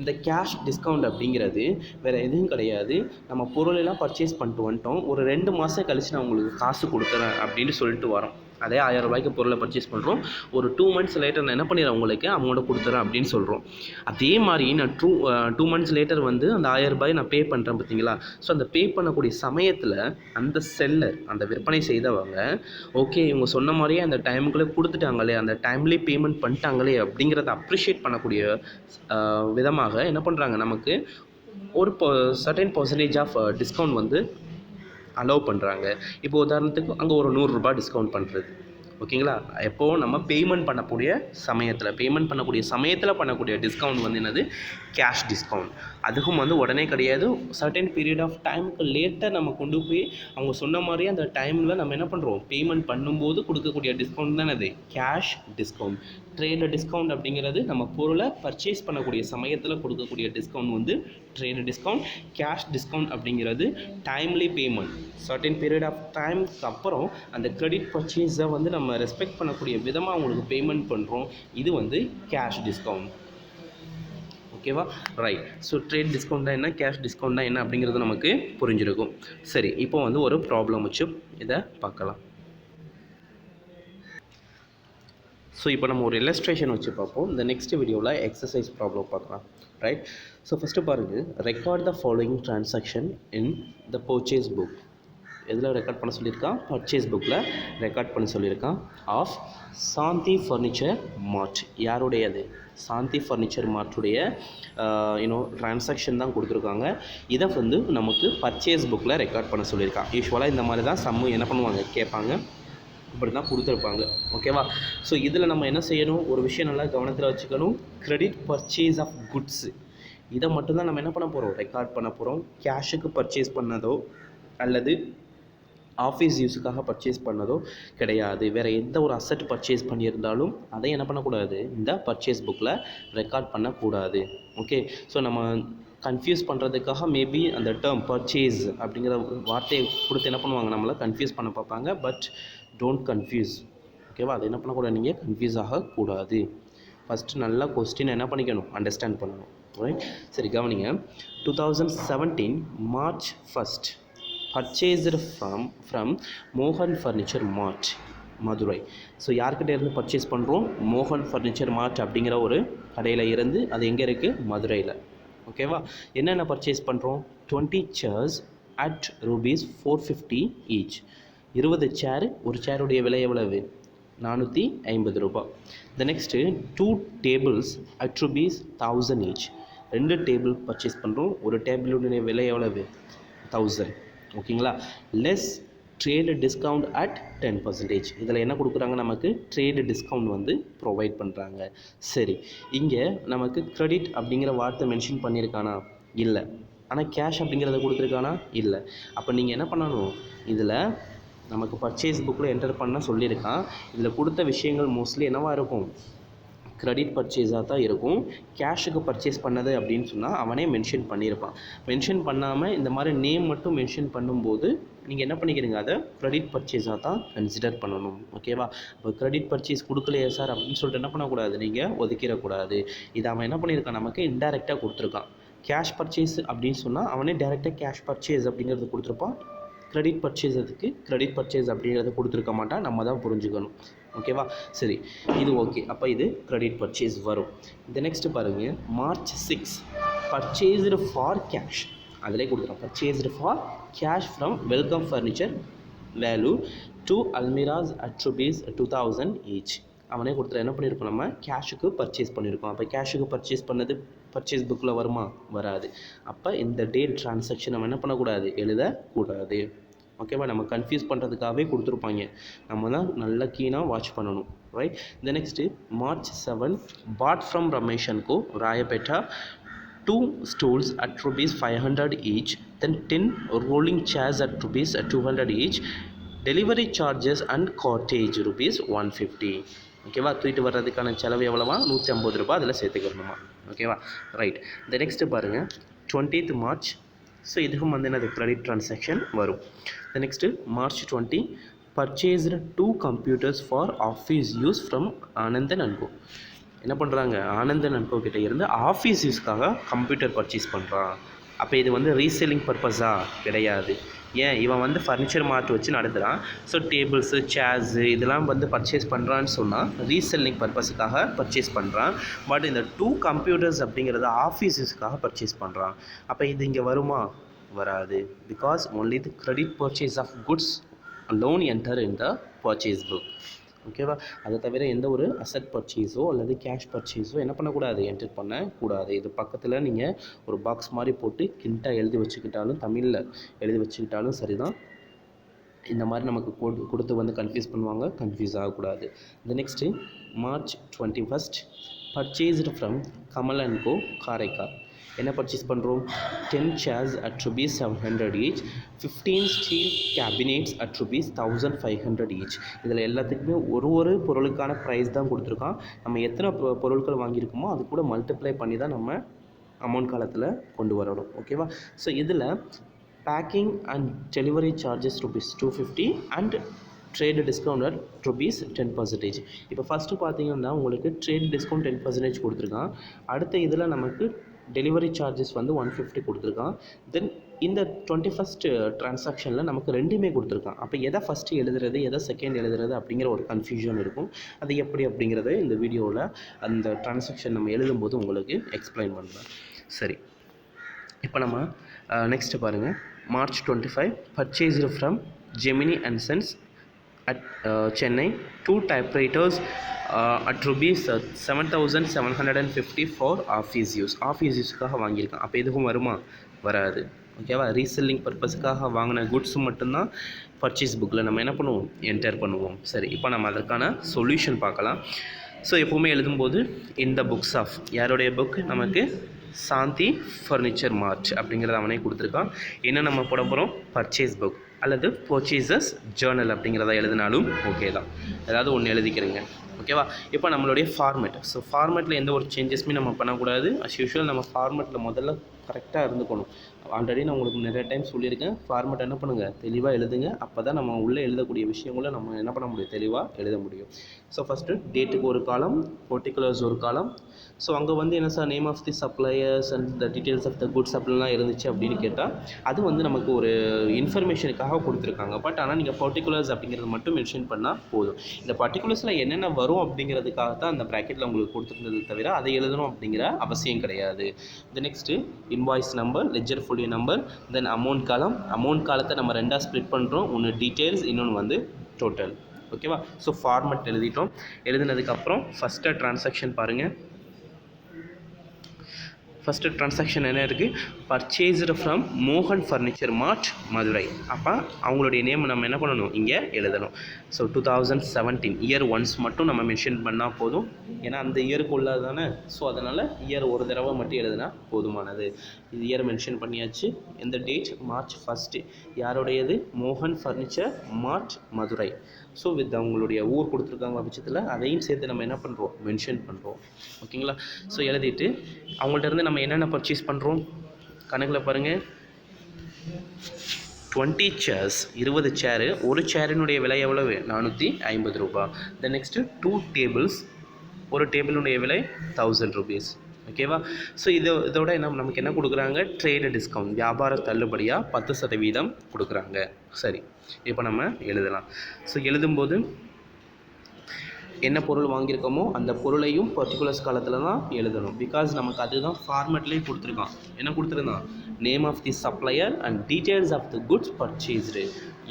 இந்த கேஷ் டிஸ்கவுண்ட் அப்படிங்கிறது வேறு எதுவும் கிடையாது. நம்ம பொருளெல்லாம் பர்ச்சேஸ் பண்ணிட்டு வந்துட்டோம், ஒரு 2 மாதம் கழித்து நான் உங்களுக்கு காசு கொடுத்துறேன் அப்படின்னு சொல்லிட்டு வரோம். அதே 1000 ரூபாய்க்கு பொருளை பர்ச்சேஸ் பண்ணுறோம், ஒரு 2 மந்த்ஸ் லேட்டர் நான் என்ன பண்ணிடுறேன், உங்களுக்கு அமௌண்ட்டை கொடுத்துறேன் அப்படின்னு சொல்கிறோம். அதே மாதிரி நான் 2 மந்த்ஸ் லேட்டர் வந்து அந்த 1000 ரூபாய் நான் பே பண்ணுறேன் பார்த்தீங்களா. ஸோ அந்த பே பண்ணக்கூடிய சமயத்தில் அந்த செல்லர், அந்த விற்பனை செய்தவங்க, ஓகே இவங்க சொன்ன மாதிரியே அந்த டைமுக்குள்ளே கொடுத்துட்டாங்களே, அந்த டைம்லேயே பேமெண்ட் பண்ணிட்டாங்களே அப்படிங்கிறத அப்ரிஷியேட் பண்ணக்கூடிய விதமாக என்ன பண்ணுறாங்க, நமக்கு ஒரு சர்டன் பர்சன்டேஜ் ஆஃப் டிஸ்கவுண்ட் வந்து அலோவ் பண்ணுறாங்க. இப்போ உதாரணத்துக்கு அங்கே ஒரு 100 ரூபாய் டிஸ்கவுண்ட் பண்ணுறது. ஓகேங்களா. எப்போது நம்ம பேமெண்ட் பண்ணக்கூடிய சமயத்தில் பண்ணக்கூடிய டிஸ்கவுண்ட் வந்து என்னது, கேஷ் டிஸ்கவுண்ட். அதுக்கும் வந்து உடனே கிடையாது, சர்டன் பீரியட் ஆஃப் டைமுக்கு லேட்டாக நம்ம கொண்டு போய் அவங்க சொன்ன மாதிரியே அந்த டைமில் நம்ம என்ன பண்ணுறோம், பேமெண்ட் பண்ணும்போது கொடுக்கக்கூடிய டிஸ்கவுண்ட் தான் அது கேஷ் டிஸ்கவுண்ட். ட்ரேடு டிஸ்கவுண்ட் அப்படிங்கிறது நம்ம பொருளை பர்ச்சேஸ் பண்ணக்கூடிய சமயத்தில் கொடுக்கக்கூடிய டிஸ்கவுண்ட் வந்து ட்ரேடு டிஸ்கவுண்ட். கேஷ் டிஸ்கவுண்ட் அப்படிங்கிறது timely payment, certain period of டைமுக்கு அப்புறம் அந்த கிரெடிட் பர்ச்சேஸை வந்து நம்ம ரெஸ்பெக்ட் பண்ணக்கூடிய விதமாக அவங்களுக்கு பேமெண்ட் பண்ணுறோம். இது வந்து கேஷ் டிஸ்கவுண்ட். ஓகேவா. ரைட். ஸோ ட்ரேட் டிஸ்கவுண்ட்டாக என்ன, கேஷ் டிஸ்கவுண்ட்டாக என்ன அப்படிங்கிறது நமக்கு புரிஞ்சிருக்கும். சரி, இப்போ வந்து ஒரு ப்ராப்ளம் வச்சு இதை பார்க்கலாம். ஸோ இப்போ நம்ம ஒரு இல்லஸ்ட்ரேஷன் வச்சு பார்ப்போம். இந்த நெக்ஸ்ட் வீடியோவில் எக்ஸசைஸ் ப்ராப்ளம் பார்க்கலாம். ரைட். ஸோ ஃபஸ்ட்டு பாருங்கள், record the following transaction in the purchase book. எதில் ரெக்கார்ட் பண்ண சொல்லியிருக்கான், பர்ச்சேஸ் புக்கில் ரெக்கார்ட் பண்ண சொல்லியிருக்கான். ஆஃப் சாந்தி ஃபர்னிச்சர் மார்ட். யாருடையது, சாந்தி ஃபர்னிச்சர் மார்ட்டுடைய ட்ரான்சாக்ஷன் தான் கொடுத்துருக்காங்க. இதை வந்து நமக்கு பர்ச்சேஸ் புக்கில் ரெக்கார்ட் பண்ண சொல்லியிருக்கான். யூஸ்வலாக இந்த மாதிரி தான் சம்மு என்ன பண்ணுவாங்க, கேட்பாங்க, இப்படி தான் கொடுத்துருப்பாங்க. ஓகேவா. ஸோ இதில் நம்ம என்ன செய்யணும், ஒரு விஷயம் நல்லா கவனத்தில் வச்சுக்கணும், கிரெடிட் பர்ச்சேஸ் ஆஃப் குட்ஸு, இதை மட்டும்தான் நம்ம என்ன பண்ண போகிறோம், ரெக்கார்ட் பண்ண போகிறோம். கேஷுக்கு பர்ச்சேஸ் பண்ணதோ அல்லது ஆஃபீஸ் யூஸுக்காக பர்ச்சேஸ் பண்ணதோ கிடையாது. வேறு எந்த ஒரு அசட் பர்ச்சேஸ் பண்ணியிருந்தாலும் அதை என்ன பண்ணக்கூடாது, இந்த பர்ச்சேஸ் புக்கில் ரெக்கார்ட் பண்ணக்கூடாது. ஓகே. ஸோ நம்ம கன்ஃபியூஸ் பண்ணுறதுக்காக மேபி அந்த டேர்ம் பர்ச்சேஸ் அப்படிங்கிற வார்த்தையை கொடுத்து என்ன பண்ணுவாங்க, நம்மளை கன்ஃபியூஸ் பண்ண பார்ப்பாங்க. But don't confuse. ஓகேவா. அது என்ன பண்ணக்கூடாது, நீங்கள் கன்ஃபியூஸ் ஆகக்கூடாது. ஃபஸ்ட்டு நல்லா கொஸ்டின் என்ன பண்ணிக்கணும், அண்டர்ஸ்டாண்ட் பண்ணணும். ரைட். சரி, கவனிங்க. 2017 March 1st purchased from மோகன் ஃபர்னிச்சர் மார்ட், மதுரை. ஸோ யார்கிட்ட இருந்து பர்ச்சேஸ் பண்ணுறோம், மோகன் ஃபர்னிச்சர் மார்ட் அப்படிங்கிற ஒரு கடையில் இருந்து. அது எங்கே இருக்குது, மதுரையில். ஓகேவா. என்னென்ன பர்ச்சேஸ் பண்ணுறோம், 20 chairs at rupees 450 each. 20 சேர். ஒரு சேருடைய விலை எவ்வளவு, 450 ரூபாய். த next 2 tables at rupees 1000 each. 2 table purchase பண்ணுறோம். ஒரு டேபிளுடைய விலை எவ்வளவு? 1000. ஓகேங்களா? Less trade discount at 10%. இதில் என்ன கொடுக்குறாங்க? நமக்கு ட்ரேடு டிஸ்கவுண்ட் வந்து ப்ரொவைட் பண்ணுறாங்க. சரி, இங்கே நமக்கு கிரெடிட் அப்படிங்கிற வார்த்தை மென்ஷன் பண்ணியிருக்கானா? இல்லை. ஆனால் கேஷ் அப்படிங்கிறத கொடுத்துருக்கானா? இல்லை. அப்போ நீங்கள் என்ன பண்ணணும்? இதில் நமக்கு பர்ச்சேஸ் புக்கில் என்டர் பண்ண சொல்லியிருக்கான். இதில் கொடுத்த விஷயங்கள் மோஸ்ட்லி என்னவாக இருக்கும்? கிரெடிட் பர்ச்சேஸாக தான் இருக்கும். கேஷுக்கு பர்ச்சேஸ் பண்ணது அப்படின்னு சொன்னால் அவனே மென்ஷன் பண்ணியிருப்பான். மென்ஷன் பண்ணாமல் இந்த மாதிரி நேம் மட்டும் மென்ஷன் பண்ணும்போது நீங்கள் என்ன பண்ணிக்கிறீங்க? அதை கிரெடிட் பர்ச்சேஸாக தான் கன்சிடர் பண்ணணும். ஓகேவா? இப்போ கிரெடிட் பர்ச்சேஸ் கொடுக்கலையே சார் அப்படின்னு சொல்லிட்டு என்ன பண்ணக்கூடாது? நீங்கள் ஒதுக்கிடக்கூடாது. இதை அவன் என்ன பண்ணியிருக்கான்? நமக்கு இன்டெரக்டாக கொடுத்துருக்கான். கேஷ் பர்ச்சேஸ் அப்படின்னு சொன்னால் அவனே டேரெக்டாக கேஷ் பர்ச்சேஸ் அப்படிங்கிறது கொடுத்துருப்பான். கிரெடிட் பர்ச்சேஸுக்கு கிரெடிட் பர்ச்சேஸ் அப்படிங்கிறத கொடுத்துருக்க மாட்டான். நம்ம தான் புரிஞ்சுக்கணும். ஓகேவா? சரி, இது ஓகே. அப்போ இது கிரெடிட் பர்ச்சேஸ் வரும். இந்த நெக்ஸ்ட்டு பாருங்கள், March 6 பர்ச்சேஸ்டு ஃபார் கேஷ். அதிலே கொடுத்துருவோம். Purchased for cash from welcome furniture value 2 almirahs at rupees 2000 each. அவனே கொடுத்துட்டு என்ன பண்ணியிருக்கோம்? நம்ம கேஷுக்கு பர்ச்சேஸ் பண்ணியிருக்கோம். அப்போ கேஷுக்கு பர்ச்சேஸ் பண்ணது பர்ச்சேஸ் புக்கில் வருமா? வராது. அப்போ இந்த டேட் ட்ரான்சாக்ஷன் நம்ம என்ன பண்ணக்கூடாது? எழுதக்கூடாது. ஓகேவா? நம்ம கன்ஃபியூஸ் பண்ணுறதுக்காகவே கொடுத்துருப்பாங்க. நம்ம தான் நல்லா கீனாக வாட்ச் பண்ணணும். ரைட். இந்த next March 7 bought from Ramesh and co Royapettah 2 stools at rupees 500 each, then 10 rolling chairs at rupees 200 each, delivery charges and cottage rupees 150. ஓகேவா? தூக்கிட்டு வர்றதுக்கான செலவு எவ்வளவா? 150 ரூபாய் அதில் சேர்த்துக்கணுமா? ஓகேவா? ரைட். இந்த நெக்ஸ்ட்டு பாருங்கள், 20th March. ஸோ இதுக்கும் வந்து என்னது? கிரெடிட் ட்ரான்சாக்ஷன் வரும். இந்த next March 20 purchased 2 computers for office use from Anandan and co. என்ன பண்ணுறாங்க? ஆனந்தன் அண்ட் கோ கிட்டே இருந்து ஆஃபீஸ் யூஸ்க்காக கம்ப்யூட்டர் பர்ச்சேஸ் பண்ணுறான். அப்போ இது வந்து ரீசேலிங் பர்பஸாக கிடையாது. ஏன்? இவன் வந்து ஃபர்னிச்சர் மார்ட் வச்சு நடத்துகிறான். ஸோ டேபிள்ஸு, சேர்ஸு இதெல்லாம் வந்து பர்ச்சேஸ் பண்ணுறான்னு சொன்னால் ரீசெல்லிங் பர்பஸுக்காக பர்ச்சேஸ் பண்ணுறான். பட் இந்த 2 கம்ப்யூட்டர்ஸ் அப்படிங்கிறது ஆஃபீஸ் யூஸ்க்காக பர்ச்சேஸ் பண்ணுறான். அப்போ இது இங்கே வருமா? வராது. Because only the credit purchase of goods alone enter in the purchase book. ஓகேவா? அதை தவிர எந்த ஒரு அசட் பர்ச்சேஸோ அல்லது கேஷ் பர்ச்சேஸோ என்ன பண்ணக்கூடாது? என்டர் பண்ணக்கூடாது. இது பக்கத்தில் நீங்கள் ஒரு பாக்ஸ் மாதிரி போட்டு கிண்டாக எழுதி வச்சுக்கிட்டாலும், தமிழில் எழுதி வச்சுக்கிட்டாலும் சரி தான். இந்த மாதிரி நமக்கு கொடுத்து வந்து கன்ஃபியூஸ் பண்ணுவாங்க. கன்ஃபியூஸ் ஆகக்கூடாது. இந்த next March 21 purchased from Kamal and co Karaikal. என்ன பர்ச்சேஸ் பண்ணுறோம்? 10 chairs at rupees 700 each, 15 steel cabinets at rupees 1500 each. இதில் எல்லாத்துக்குமே ஒரு பொருளுக்கான ப்ரைஸ் தான் கொடுத்துருக்கான். நம்ம எத்தனை பொருட்கள் வாங்கியிருக்கோமோ அது கூட மல்டிப்ளை பண்ணி தான் நம்ம அமௌண்ட் காலத்தில் கொண்டு வரணும். ஓகேவா? ஸோ இதில் packing and delivery charges rupees 250 and trade discount at rupees 10%. இப்போ ஃபஸ்ட்டு பார்த்தீங்கன்னா உங்களுக்கு ட்ரேடு டிஸ்கவுண்ட் 10% கொடுத்துருக்கான். அடுத்த இதில் நமக்கு டெலிவரி சார்ஜஸ் வந்து 150 கொடுத்துருக்கான். தென் இந்த 21st ட்ரான்சாக்ஷனில் நமக்கு ரெண்டுமே கொடுத்துருக்கான். அப்போ எதை ஃபஸ்ட்டு எழுதுறது, எதை செகண்ட் எழுதுறது அப்படிங்கிற ஒரு கன்ஃபியூஷன் இருக்கும். அது எப்படி அப்படிங்கிறத இந்த வீடியோவில் அந்த ட்ரான்சாக்ஷன் நம்ம எழுதும்போது உங்களுக்கு எக்ஸ்பிளைன் பண்ணுறேன். சரி, இப்போ நம்ம நெக்ஸ்ட்டு பாருங்கள், March 25 purchased from Gemini and sons at Chennai 2 typewriters at rupees 7,750 for office use. Office யூஸ்க்காக வாங்கியிருக்கான். அப்போ எதுக்கும் வருமா? வராது. ஓகேவா? ரீசெல்லிங் பர்பஸுக்காக வாங்கின குட்ஸ் மட்டும்தான் பர்ச்சேஸ் புக்கில் நம்ம என்ன பண்ணுவோம்? என்டர் பண்ணுவோம். சரி, இப்போ நம்ம அதற்கான சொல்யூஷன் பார்க்கலாம். ஸோ எப்போவுமே எழுதும்போது இந்த புக்ஸ் ஆஃப் யாருடைய புக்? நமக்கு சாந்தி ஃபர்னிச்சர் மார்ட் அப்படிங்கிறத அவனே கொடுத்துருக்கான். என்ன நம்ம போட போகிறோம்? பர்ச்சேஸ் புக் அல்லது பர்ச்சேசஸ் ஜேர்னல் அப்படிங்கிறத எழுதினாலும் ஓகே தான். ஏதாவது ஒன்று எழுதிக்கிறேங்க. ஓகேவா? இப்போ நம்மளுடைய ஃபார்மேட். ஸோ ஃபார்மேட்டில் எந்த ஒரு சேஞ்சஸுமே நம்ம பண்ணக்கூடாது. அஸ் யூஷுவல் நம்ம ஃபார்மேட்டில் முதல்ல கரெக்டாக இருந்துக்கணும். ஆல்ரெடி நான் உங்களுக்கு நிறைய டைம் சொல்லியிருக்கேன். ஃபார்மேட் என்ன பண்ணுங்கள்? தெளிவாக எழுதுங்க. அப்போ தான் நம்ம உள்ளே எழுதக்கூடிய விஷயங்களை நம்ம என்ன பண்ண முடியும்? தெளிவாக எழுத முடியும். ஸோ ஃபஸ்ட்டு டேட்டுக்கு ஒரு காலம், பர்டிகுலர்ஸ் ஒரு காலம். ஸோ அங்கே வந்து என்ன sir name of the suppliers and the details of the goods அப்படிலாம் இருந்துச்சு அப்படின்னு கேட்டால் அது வந்து நமக்கு ஒரு இன்ஃபர்மேஷனுக்காக கொடுத்துருக்காங்க. பட் ஆனால் நீங்கள் பர்டிகுலர்ஸ் அப்படிங்கிறது மட்டும் மென்ஷன் பண்ணால் போதும். இந்த பர்டிகுலர்ஸில் என்னென்ன வரும் அப்படிங்கிறதுக்காக தான் அந்த ப்ராக்கெட்டில் உங்களுக்கு கொடுத்துருந்தது தவிர அதை எழுதணும் அப்படிங்கிற அவசியம் கிடையாது. இந்த next invoice number, ledger fully number, தென் அமௌண்ட் காலம். அமௌண்ட் காலத்தை நம்ம ரெண்டாக ஸ்ப்ளிட் பண்ணுறோம். ஒன்று டீட்டெயில்ஸ், இன்னொன்று வந்து டோட்டல். ஓகேவா? ஸோ ஃபார்மட் எழுதிட்டோம். எழுதினதுக்கப்புறம் ஃபஸ்ட்டு ட்ரான்சாக்ஷன் பாருங்கள். ஃபஸ்ட்டு ட்ரான்சாக்ஷன் என்ன இருக்குது? பர்ச்சேஸ்டு ஃப்ரம் மோகன் ஃபர்னிச்சர் மார்ட் மதுரை. அப்போ அவங்களுடைய நேம் நம்ம என்ன பண்ணணும்? இங்கே எழுதணும். ஸோ 2017 இயர் ஒன்ஸ் மட்டும் நம்ம மென்ஷன் பண்ணால் போதும். ஏன்னா அந்த இயருக்கு உள்ளது தானே. ஸோ அதனால் இயர் ஒரு தடவை மட்டும் எழுதுனா போதுமானது. இது இயர் மென்ஷன் பண்ணியாச்சு. எந்த டேட்? மார்ச் 1. யாருடையது? மோகன் furniture mart Madurai. So with அவங்களுடைய ஊர் கொடுத்துருக்காங்க பட்சத்தில் அதையும் சேர்த்து நம்ம என்ன பண்ணுறோம்? மென்ஷன் பண்ணுறோம். ஓகேங்களா? ஸோ எழுதிட்டு அவங்கள்ட்ட இருந்து நம்ம என்னென்ன பர்ச்சேஸ் பண்ணுறோம் கணக்கில் பாருங்கள். 20 சேர்ஸ், 20 சேரு. ஒரு சேரினுடைய விலை எவ்வளவு? 450 ரூபா. த நெக்ஸ்ட்டு 2 டேபிள்ஸ், ஒரு டேபிளுடைய விலை 1000 ருபீஸ். ஓகேவா? ஸோ இதோட நமக்கு என்ன கொடுக்குறாங்க? ட்ரேடு டிஸ்கவுண்ட், வியாபார தள்ளுபடியாக 10% கொடுக்குறாங்க. சரி, இப்போ நம்ம எழுதலாம். ஸோ எழுதும்போது என்ன பொருள் வாங்கியிருக்கோமோ அந்த பொருளையும் பர்டிகுலர்ஸ் காலத்தில் தான் எழுதணும். பிகாஸ் நமக்கு அதுதான் ஃபார்மேட்லேயே கொடுத்துருக்கான். என்ன கொடுத்துருந்தான்? Name of the supplier and details of the goods purchased.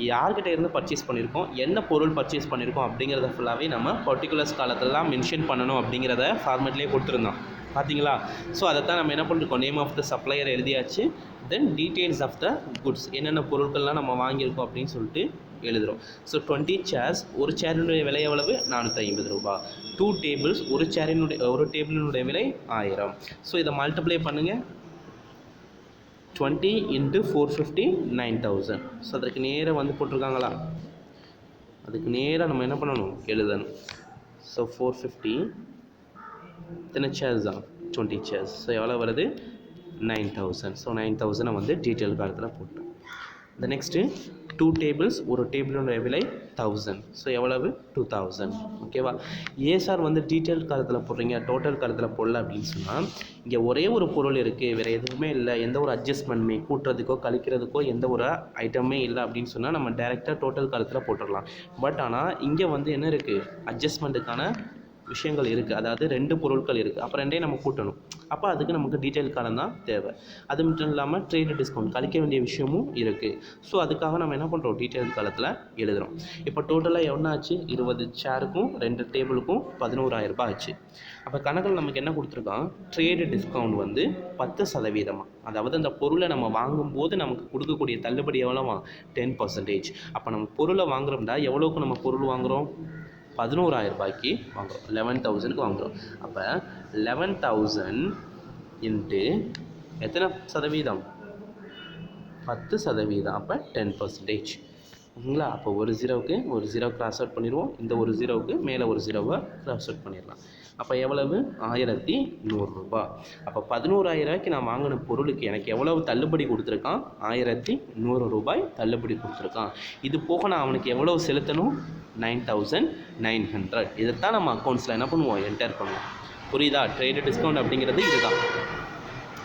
யார்கிட்ட இருந்து பர்ச்சேஸ் பண்ணியிருக்கோம், என்ன பொருள் பர்ச்சேஸ் பண்ணியிருக்கோம் அப்படிங்கிறத ஃபுல்லாகவே நம்ம பர்டிகுலர்ஸ் காலத்தில் தான் மென்ஷன் பண்ணணும் அப்படிங்கிறத ஃபார்மேட்லேயே கொடுத்துருந்தான். பார்த்தீங்களா? ஸோ அதைத்தான் நம்ம என்ன பண்ணிருக்கோம்? நேம் ஆஃப் த சப்ளையர் எழுதியாச்சு. தென் டீட்டெயில்ஸ் ஆஃப் த குட்ஸ், என்னென்ன பொருட்கள்லாம் நம்ம வாங்கியிருக்கோம் அப்படின்னு சொல்லிட்டு எழுதுகிறோம். ஸோ 20 சேர்ஸ், ஒரு சேரினுடைய விலை எவ்வளவு? 450 ரூபா. 2 டேபிள்ஸ், ஒரு டேபிளினுடைய விலை 1000. ஸோ இதை மல்டிப்ளை பண்ணுங்கள். 20 × 450 9000. ஸோ அதற்கு நேராக வந்து போட்டிருக்காங்களா? அதுக்கு நேராக நம்ம என்ன பண்ணணும்? எழுதணும். ஸோ 450 எத்தனை சேர்ஸ் தான்? 20 சேர்ஸ். ஸோ எவ்வளோ வருது? 9000. ஸோ 9000 வந்து டீட்டெயில் காலத்தில் போட்டோம். இந்த நெக்ஸ்ட்டு 2 டேபிள்ஸ், ஒரு டேபிளுடைய விலை 1000. ஸோ எவ்வளவு? 2000. ஓகேவா? சார் வந்து டீட்டெயில் காலத்தில் போடுறீங்க, டோட்டல் காலத்தில் போடல அப்படின்னு சொன்னால், இங்கே ஒரே ஒரு பொருள் இருக்குது, வேறு எதுவுமே இல்லை, எந்த ஒரு அட்ஜஸ்ட்மெண்ட்டுமே கூட்டுறதுக்கோ கழிக்கிறதுக்கோ எந்த ஒரு ஐட்டமே இல்லை அப்படின்னு சொன்னால் நம்ம டேரெக்டாக டோட்டல் காலத்தில் போட்டுடலாம். பட் ஆனால் இங்கே வந்து என்ன இருக்குது? அட்ஜஸ்ட்மெண்ட்டுக்கான விஷயங்கள் இருக்குது. அதாவது 2 பொருட்கள் இருக்குது. அப்போ 2ஐயும் நம்ம கூட்டணும். அப்போ அதுக்கு நமக்கு டீட்டெயில் காலம் தான் தேவை. அது மட்டும் இல்லாமல் ட்ரேடு டிஸ்கவுண்ட் கழிக்க வேண்டிய விஷயமும் இருக்குது. ஸோ அதுக்காக நம்ம என்ன பண்ணுறோம்? டீட்டெயில் காலத்தில் எழுதுகிறோம். இப்போ டோட்டலாக எவ்வளோ ஆச்சு? 20 சேருக்கும் 2 டேபிளுக்கும் 11000 ரூபாய் ஆச்சு. அப்போ கணக்கில் நமக்கு என்ன கொடுத்துருக்கான்? ட்ரேடு டிஸ்கவுண்ட் வந்து 10%. அதாவது அந்த பொருளை நம்ம வாங்கும்போது நமக்கு கொடுக்கக்கூடிய தள்ளுபடி எவ்வளோவா? 10%. அப்போ நம்ம பொருளை வாங்குறோம்னா எவ்வளோக்கு நம்ம பொருள் வாங்குகிறோம்? 11000 ரூபாய்க்கு வாங்குகிறோம். 11,000க்கு வாங்குகிறோம். அப்போ 11,000 இன்ட்டு எத்தனை சதவீதம்? 10%. அப்போ 10%. ஓகேங்களா? அப்போ ஒரு ஜீரோவுக்கு ஒரு ஜீரோ கிராஸ் அவுட் பண்ணிடுவோம். இந்த ஒரு ஜீரோவுக்கு மேலே ஒரு ஜீரோவை கிராஸ் அவுட் பண்ணிடலாம். அப்போ எவ்வளவு? 1100 ரூபா. அப்போ 11,000 நான் வாங்கின பொருளுக்கு எனக்கு எவ்வளவு தள்ளுபடி கொடுத்துருக்கான்? 1100 ரூபாய் தள்ளுபடி கொடுத்துருக்கான். இது போக நான் அவனுக்கு எவ்வளவு செலுத்தணும்? 9,900. இதைத்தான் நம்ம அக்கௌண்ட்ஸில் என்ன பண்ணுவோம்? என்டர் பண்ணுவோம். புரியுதா? ட்ரேடு டிஸ்கவுண்ட் அப்படிங்கிறது இதுதான்.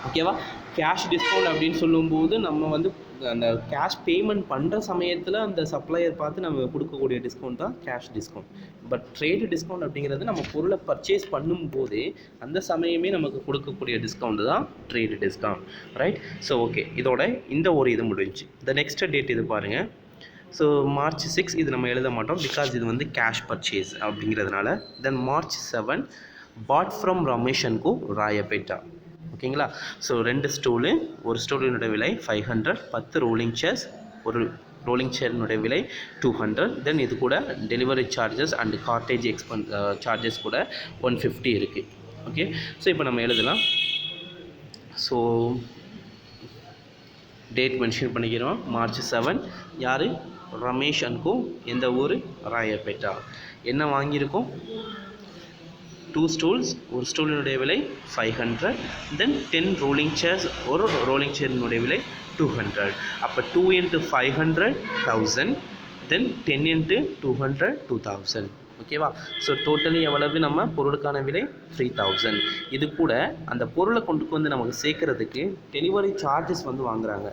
ஓகேவா? கேஷ் டிஸ்கவுண்ட் அப்படின்னு சொல்லும்போது நம்ம வந்து அந்த கேஷ் பேமெண்ட் பண்ணுற சமயத்தில் அந்த சப்ளையர் பார்த்து நம்ம கொடுக்கக்கூடிய டிஸ்கவுண்ட் தான் cash discount. But trade discount அப்படிங்கிறது நம்ம பொருளை பர்ச்சேஸ் பண்ணும்போதே அந்த சமயமே நமக்கு கொடுக்கக்கூடிய டிஸ்கவுண்ட் தான் trade discount. Right? So okay, இதோட இந்த ஒரு இது முடிஞ்சு. இந்த நெக்ஸ்ட் டேட் இது பாருங்கள். ஸோ March 6 இது நம்ம எழுத மாட்டோம், பிகாஸ் இது வந்து கேஷ் பர்ச்சேஸ் அப்படிங்கிறதுனால. Then March 7 bought from Ramesh and co Royapettah. ஓகேங்களா? ஸோ 2 ஸ்டூலு, ஒரு ஸ்டூலினுடைய விலை 500, 10 ரோலிங் சேர்ஸ், ஒரு ரோலிங் சேரினுடைய விலை 200. தென் இது கூட delivery charges and cartage charges கூட 150 இருக்குது. ஓகே, ஸோ இப்போ நம்ம எழுதலாம். ஸோ டேட் மென்ஷன் பண்ணிக்கிறோம். March 7. யார்? Ramesh and co. எந்த ஊர்? ராயப்பேட்டா. என்ன வாங்கியிருக்கோம்? 2 ஸ்டூல்ஸ், ஒரு ஸ்டூலினுடைய விலை 500. தென் 10 ரோலிங் சேர்ஸ், ஒரு ரோலிங் சேரினுடைய விலை 200. அப்போ 2 × 500 1000. தென் 10 × 200 2000. ஓகேவா? ஸோ டோட்டலி எவ்வளவு நம்ம பொருளுக்கான விலை? 3000. இது கூட அந்த பொருளை கொண்டு வந்து நமக்கு சேர்க்கறதுக்கு டெலிவரி சார்ஜஸ் வந்து வாங்குறாங்க.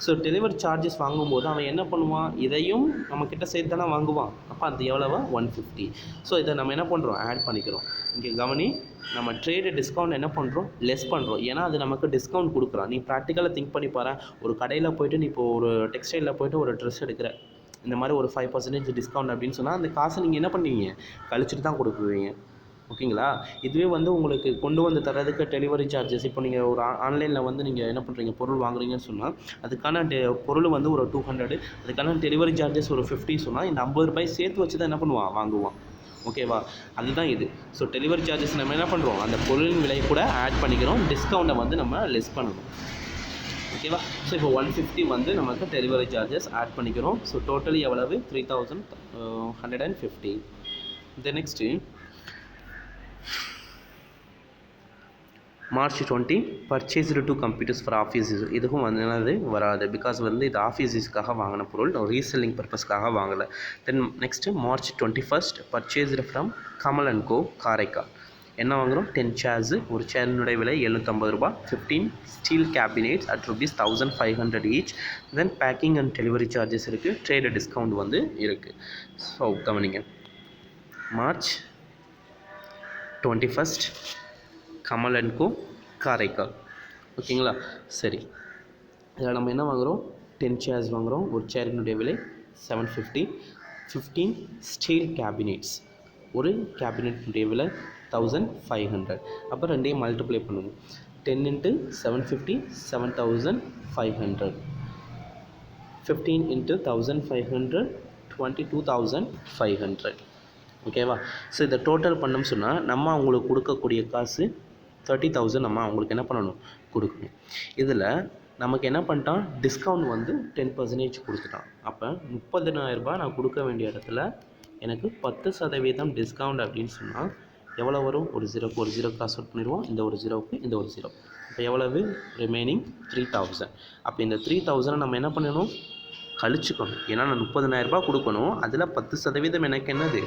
ஸோ டெலிவரி சார்ஜஸ் வாங்கும்போது அவன் என்ன பண்ணுவான்? இதையும் நம்மக்கிட்ட சேர்த்து தானே வாங்குவான். அப்போ அது எவ்வளவா? 150. ஸோ இதை நம்ம என்ன பண்ணுறோம்? ஆட் பண்ணிக்கிறோம். இங்கே கவனி, நம்ம ட்ரேடு டிஸ்கவுண்ட் என்ன பண்ணுறோம்? லெஸ் பண்ணுறோம். ஏன்னா அது நமக்கு டிஸ்கவுண்ட் கொடுக்குறான். நீ ப்ராக்டிக்கலாக திங்க் பண்ணி பாரு. ஒரு கடையில் போய்ட்டு நீ இப்போ ஒரு டெக்ஸ்டைலில் போய்ட்டு ஒரு ட்ரெஸ் எடுக்கிற, இந்த மாதிரி ஒரு 5% டிஸ்கவுண்ட் அப்படின்னு சொன்னால் அந்த காசை நீங்கள் என்ன பண்ணுவீங்க, கழிச்சிட்டு தான் கொடுக்குவீங்க. ஓகேங்களா? இதுவே வந்து உங்களுக்கு கொண்டு வந்து தரதுக்கு டெலிவரி சார்ஜஸ், இப்போ நீங்கள் ஒரு ஆன்லைனில் வந்து நீங்கள் என்ன பண்ணுறீங்க, பொருள் வாங்குறீங்கன்னு சொன்னால் அதுக்கான பொருள் வந்து ஒரு 200, அதுக்கான டெலிவரி சார்ஜஸ் ஒரு 50 சொன்னால் இந்த 50 ரூபாய் சேர்த்து வச்சு தான் என்ன பண்ணுவான், வாங்குவான். ஓகேவா? அதுதான் இது. ஸோ டெலிவரி சார்ஜஸ் நம்ம என்ன பண்ணுறோம், அந்த பொருளின் விலை கூட ஆட் பண்ணிக்கிறோம், டிஸ்கவுண்ட்டை வந்து நம்ம லெஸ் பண்ணணும். ஓகேவா? ஸோ இப்போ 150 வந்து நமக்கு டெலிவரி சார்ஜஸ் ஆட் பண்ணிக்கிறோம். ஸோ டோட்டலி எவ்வளவு, 3150. இந்த next March 20 purchased 2 computers for office use. இதுக்கும் வந்து என்னது வராது, பிகாஸ் வந்து இது ஆஃபீஸ் யூஸ்க்காக வாங்கின பொருள், ரீசெல்லிங் பர்பஸ்க்காக வாங்கலை. Then next March 21 purchased from Kamal & Co Karaikal. என்ன வாங்குகிறோம், 10 chairs, ஒரு சேரினுடைய விலை 750 ரூபா, 15 steel cabinets at ₹1500 each. Then packing and delivery charges இருக்குது, ட்ரேடு டிஸ்கவுண்ட் வந்து இருக்குது. ஸோ கவனிங்க, March 21 Kamal and co Karaikal. ஓகேங்களா? சரி, இதில் நம்ம என்ன வாங்குகிறோம், 10 chairs வாங்குகிறோம், ஒரு சேரினுடைய விலை 750, 15 ஸ்டீல் கேபினெட்ஸ், ஒரு கேபினெட்டுடைய விலை 1500. அப்போ ரெண்டையும் மல்டிப்ளை பண்ணுவோம், 10 × 750 7500, 15 × 1500 22,500. ஓகேவா? ஸோ இதை டோட்டல் பண்ணோம்னு சொன்னால் நம்ம அவங்களுக்கு கொடுக்கக்கூடிய காசு 30,000 நம்ம அவங்களுக்கு என்ன பண்ணணும், கொடுக்கணும். இதில் நமக்கு என்ன பண்ணிட்டான், டிஸ்கவுண்ட் வந்து 10% கொடுத்துட்டான். அப்போ 30,000 ரூபாய் நான் கொடுக்க வேண்டிய இடத்துல எனக்கு 10% டிஸ்கவுண்ட் அப்படின்னு சொன்னால் எவ்வளோ வரும், ஒரு ஜீரோக்கு ஒரு ஜீரோ காசு அவுட் பண்ணிடுவோம், இந்த ஒரு ஜீரோவுக்கு இந்த ஒரு ஜீரோ. இப்போ எவ்வளவு, ரிமைனிங் 3,000. அப்போ இந்த 3,000 நம்ம என்ன பண்ணணும், கழிச்சுக்கணும். ஏன்னா நான் 30,000 ரூபாய் கொடுக்கணும், அதில் 10% எனக்கு என்னது,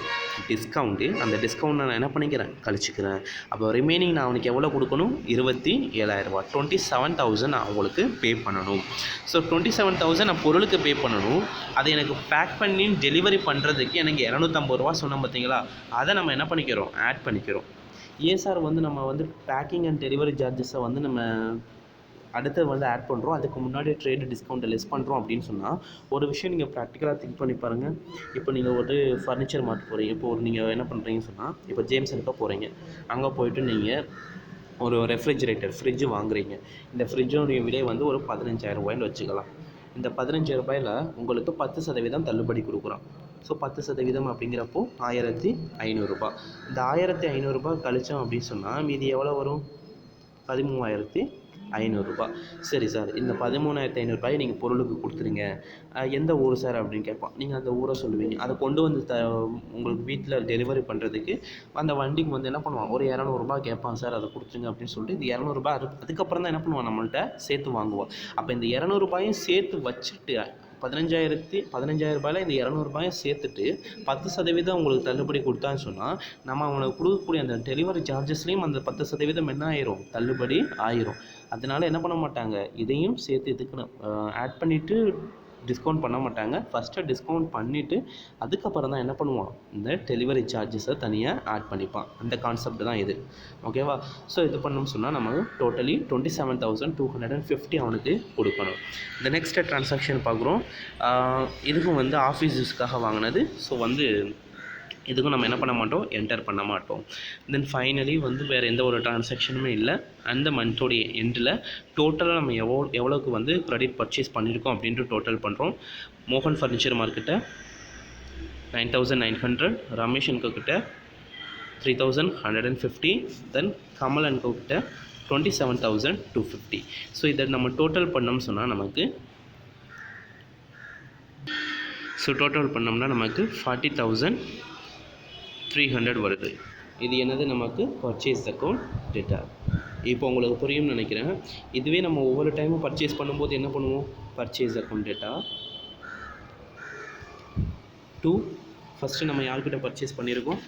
டிஸ்கவுண்ட்டு. அந்த டிஸ்கவுண்ட் நான் என்ன பண்ணிக்கிறேன், கழிச்சுக்கிறேன். அப்போ ரிமைனிங் நான் அவனுக்கு எவ்வளோ கொடுக்கணும், 27,000 ரூபா, 27,000 நான் அவங்களுக்கு பே பண்ணணும். ஸோ 27,000 நான் பொருளுக்கு பே பண்ணணும். அதை எனக்கு பேக் பண்ணி டெலிவரி பண்ணுறதுக்கு எனக்கு 250 ரூபா சொன்னோம் பார்த்தீங்களா, அதை நம்ம என்ன பண்ணிக்கிறோம், ஆட் பண்ணிக்கிறோம். ஏன் சார் வந்து நம்ம வந்து பேக்கிங் அண்ட் டெலிவரி சார்ஜஸை வந்து நம்ம அடுத்து வந்து ஆட் பண்ணுறோம், அதுக்கு முன்னாடி ட்ரேடு டிஸ்கவுண்ட்டை லெஸ் பண்ணுறோம் அப்படின்னு சொன்னால், ஒரு விஷயம் நீங்கள் ப்ராக்டிக்கலாக திங்க் பண்ணி பாருங்கள். இப்போ நீங்கள் ஒரு ஃபர்னிச்சர் மார்ட் போகிறீங்க, இப்போ ஒரு நீங்கள் என்ன பண்ணுறீங்கன்னு சொன்னால், இப்போ ஜேம்சனுக்கு போகிறீங்க, அங்கே போய்ட்டு நீங்கள் ஒரு ரெஃப்ரிஜிரேட்டர் ஃப்ரிட்ஜு வாங்குறீங்க. இந்த ஃப்ரிட்ஜோடைய விலை வந்து ஒரு 15,000 ரூபாய்னு வச்சுக்கலாம். இந்த 15,000 ரூபாயில் உங்களுக்கு 10% தள்ளுபடி கொடுக்குறோம். ஸோ 10% அப்படிங்கிறப்போ 1,500 ரூபாய். இந்த 1,500 ரூபாய் கழிச்சோம் அப்படின்னு சொன்னால் மீதி எவ்வளோ வரும், 13,500 ரூபாய். சரி சார், இந்த 13,500 ரூபாயை நீங்கள் பொருளுக்கு கொடுத்துருங்க, எந்த ஊர் சார் அப்படின்னு கேட்பான். நீங்கள் அந்த ஊரை சொல்லுவீங்க. அதை கொண்டு வந்து உங்களுக்கு வீட்டில் டெலிவரி பண்ணுறதுக்கு அந்த வண்டிக்கு வந்து என்ன பண்ணுவான், ஒரு 200 ரூபாய் கேட்பான், சார் அதை கொடுத்துருங்க அப்படின்னு சொல்லிட்டு இந்த 200 ரூபாய் அதுக்கப்புறம் தான் என்ன பண்ணுவான், நம்மள்கிட்ட சேர்த்து வாங்குவான். அப்போ இந்த 200 ரூபாயும் சேர்த்து வச்சுட்டு 15,000 ரூபாயில் இந்த 200 ரூபாயை சேர்த்துட்டு 10% உங்களுக்கு தள்ளுபடி கொடுத்தான்னு சொன்னால், நம்ம அவனுக்கு கொடுக்கக்கூடிய அந்த டெலிவரி சார்ஜஸ்லேயும் அந்த 10% என்ன ஆயிரும், தள்ளுபடி ஆயிரும். அதனால என்ன பண்ண மாட்டாங்க, இதையும் சேர்த்து இதுக்கு ஆட் பண்ணிவிட்டு டிஸ்கவுண்ட் பண்ண மாட்டாங்க. ஃபஸ்ட்டு டிஸ்கவுண்ட் பண்ணிவிட்டு அதுக்கப்புறம் தான் என்ன பண்ணுவான், இந்த டெலிவரி சார்ஜஸை தனியாக ஆட் பண்ணிப்பான். அந்த கான்செப்ட் தான் இது. ஓகேவா? ஸோ இது பண்ணோம்னு சொன்னால் நம்ம டோட்டலி 27,250 அவனுக்கு கொடுக்கணும். இந்த நெக்ஸ்ட்டு ட்ரான்சாக்ஷன் பார்க்குறோம். இதுக்கும் வந்து ஆஃபீஸ் யூஸ்க்காக வாங்கினது. ஸோ வந்து இதுக்கும் நம்ம என்ன பண்ண மாட்டோம், என்டர் பண்ண மாட்டோம். தென் ஃபைனலி வந்து வேறு எந்த ஒரு ட்ரான்சாக்ஷனுமே இல்லை. அந்த மந்த்தோடைய எண்டில் டோட்டலாக நம்ம எவ்வளோக்கு வந்து க்ரெடிட் பர்ச்சேஸ் பண்ணியிருக்கோம் அப்படின்ட்டு டோட்டல் பண்ணுறோம். மோகன் ஃபர்னிச்சர் மார்க்கிட்ட 9,900, ரமேஷ் அண்ட் கோ கிட்ட 3,150, தென் கமல் அண்ட் கோ கிட்ட 27,250. ஸோ இதை நம்ம டோட்டல் பண்ணோம்னு சொன்னால் நமக்கு டோட்டல் பண்ணோம்னா நமக்கு 40,300 வருது. இது என்னது, நமக்கு பர்ச்சேஸ் அக்கௌண்ட் டேட்டா. இப்போ உங்களுக்கு புரியும்னு நினைக்கிறேன். இதுவே நம்ம ஒவ்வொரு டைமும் பர்ச்சேஸ் பண்ணும்போது என்ன பண்ணுவோம், purchase account data two, first நம்ம யார்கிட்ட பர்ச்சேஸ் பண்ணியிருக்கோம்,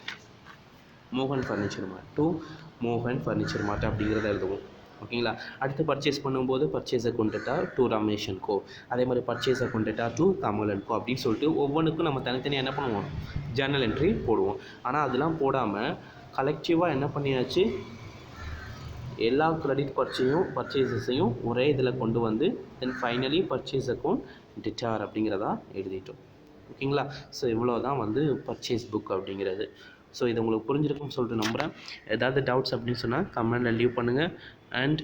மோகன் ஃபர்னிச்சர் மார்ட், டூ மோகன் ஃபர்னிச்சர் மார்ட் அப்படிங்கிறத எழுதுவோம். ஓகேங்களா? அடுத்து பர்ச்சேஸ் பண்ணும்போது purchase account data two Ramesh and கோ, அதே மாதிரி purchase account data two Kamal and கோ அப்படின்னு சொல்லிட்டு ஒவ்வொன்றுக்கும் நம்ம தனித்தனியாக என்ன பண்ணுவோம், ஜர்னல் என்ட்ரி போடுவோம். ஆனால் அதெல்லாம் போடாமல் கலெக்டிவாக என்ன பண்ணியாச்சு, எல்லா க்ரெடிட் பர்ச்சேஸஸையும் ஒரே இதில் கொண்டு வந்து தென் ஃபைனலி பர்ச்சேஸ் அக்கௌண்ட் டிட்டார் அப்படிங்கிறதா எழுதிட்டோம். ஓகேங்களா? ஸோ இவ்வளோ தான் வந்து பர்ச்சேஸ் புக் அப்படிங்கிறது. ஸோ இது உங்களுக்கு புரிஞ்சிருக்கும்னு சொல்லிட்டு நம்புகிறேன். ஏதாவது டவுட்ஸ் அப்படின்னு சொன்னால் கமெண்டில் லீவ் பண்ணுங்கள். அண்ட்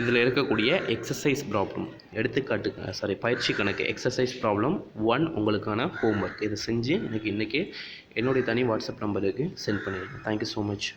இதில் இருக்கக்கூடிய எக்ஸசைஸ் ப்ராப்ளம் பயிற்சி கணக்கு எக்ஸசைஸ் ப்ராப்ளம் 1 உங்களுக்கான ஹோம்ஒர்க். இதை செஞ்சு எனக்கு இன்றைக்கி என்னுடைய தனி வாட்ஸ்அப் நம்பருக்கு சென்ட் பண்ணிடுங்க. Thank you so much.